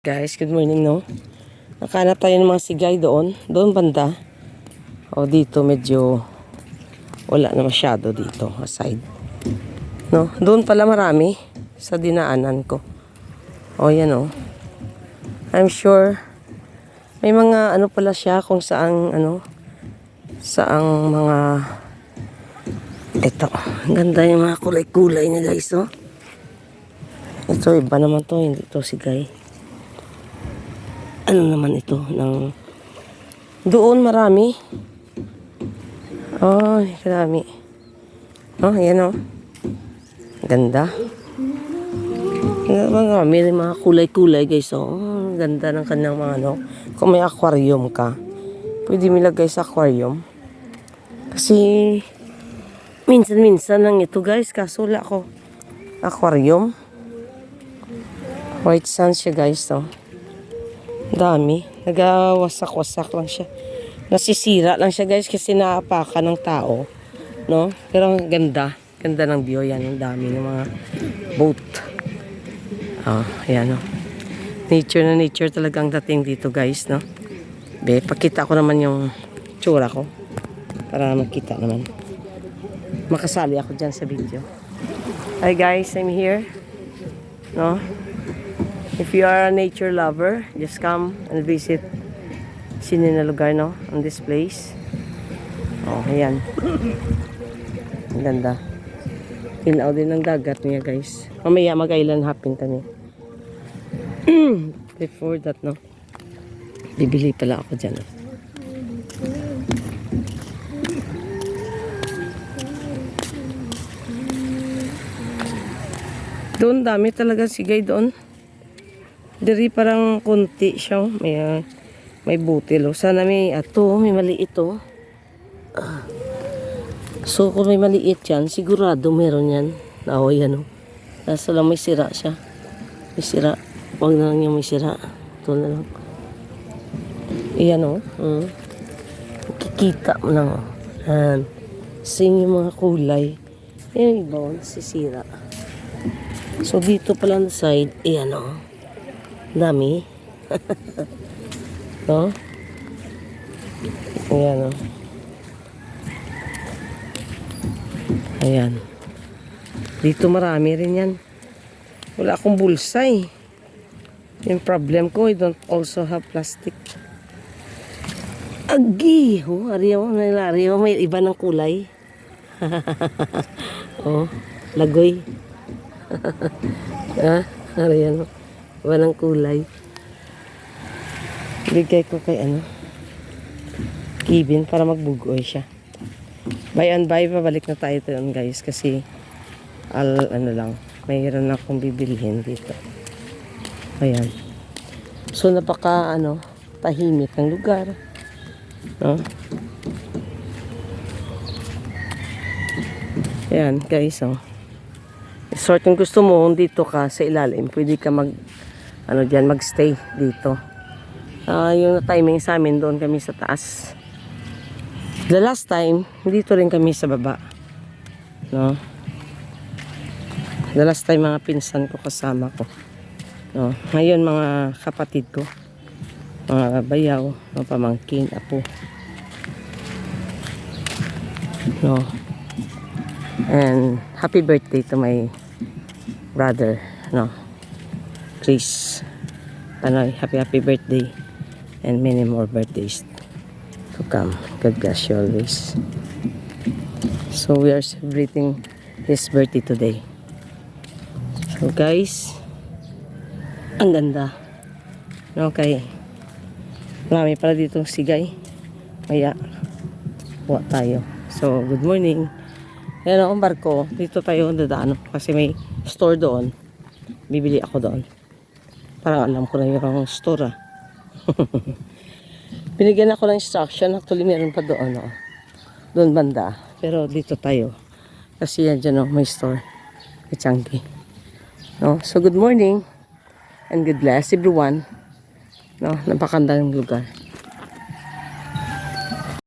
Guys, good morning, no? Nakahanap tayo ng mga sigay doon banda. O dito medyo wala na masyado dito aside. No, doon pala marami sa dinaanan ko. O yan o. I'm sure may mga ano pala siya kung saang saang mga ito. Ang ganda yung mga kulay-kulay niya, guys, oh. Ito iba naman to, hindi to sigay. Ano naman ito ng doon marami. Oh, marami. Oh, ayan oh. Ganda. May mga kulay-kulay, guys, oh. Ganda ng kanyang mga ano. Kung may aquarium ka, pwede milagay sa aquarium. Kasi minsan-minsan lang ito, guys, kaso wala ko aquarium. White sand siya, guys, oh. Dami. Nagawasak-wasak lang siya. Nasisira lang siya, guys, kasi naapakan ng tao. No? Pero ang ganda. Ganda ng view. Yan, ang dami ng mga boat. Oh, ayan, no? Nature na nature talagang dating dito, guys, no? Pakita ko naman yung tsura ko. Para makita naman. Makasali ako dyan sa video. Hi, guys. I'm here. No? If you are a nature lover, just come and visit sino na lugar, no? On this place. Oh, ayan. Ang ganda. Tinaw din ng dagat niya, guys. Mamaya mag-island hopping kami. Before that, no? Bibili pala ako dyan. Doon, dami talaga sigay doon. Dari parang kunti siya. May butil. Sana may ato. May maliit oh. So kung may maliit yan, sigurado meron yan. Oo, yan oh. Nasa lang may sira siya. May sira. Huwag na lang yung may sira. Ito na lang. Ayan oh. Kikita mo lang oh. Yan. Sing yung mga kulay. Ayan iba oh. Nasisira. So dito pala na side. Ayan oh. Dami. No? Ayan, oh. Ayan. Dito marami rin yan. Wala akong bulsa eh. Yung problem ko, I don't also have plastic. Agi! Oh, ariyaw, may iba ng kulay. Oh, lagoy. Ariyan, oh. Walang kulay. Bigay ko kay Kevin para magbugoy siya. Buy and buy, pabalik na tayo doon, guys, kasi mayroon akong bibilhin dito. Ayan. So napaka tahimik ang lugar. No? Ayan, guys, oh. Sort kung gusto mo dito ka sa ilalim, pwede ka magstay dito. Yung timing sa amin, doon kami sa taas. The last time, dito rin kami sa baba. No? The last time, mga pinsan ko kasama ko. No? Ngayon, mga kapatid ko. Mga bayaw, mga pamangkin, apo. No? And happy birthday to my brother, no? Chris. Happy birthday and many more birthdays to come. God bless you always. So we are celebrating his birthday today. So guys, ang ganda. Okay. Marami pala ditong sigay. Kaya buwa tayo. So good morning. Yan ang barko. Dito tayo dadaan kasi may store doon. Bibili ako doon. Parang alam ko na yung store. Binigyan ako ng instruction. Actually, meron pa doon. Doon banda. Pero dito tayo. Kasi yan dyan may store. May Changi. No? So, good morning. And God bless everyone. No? Napakandang lugar.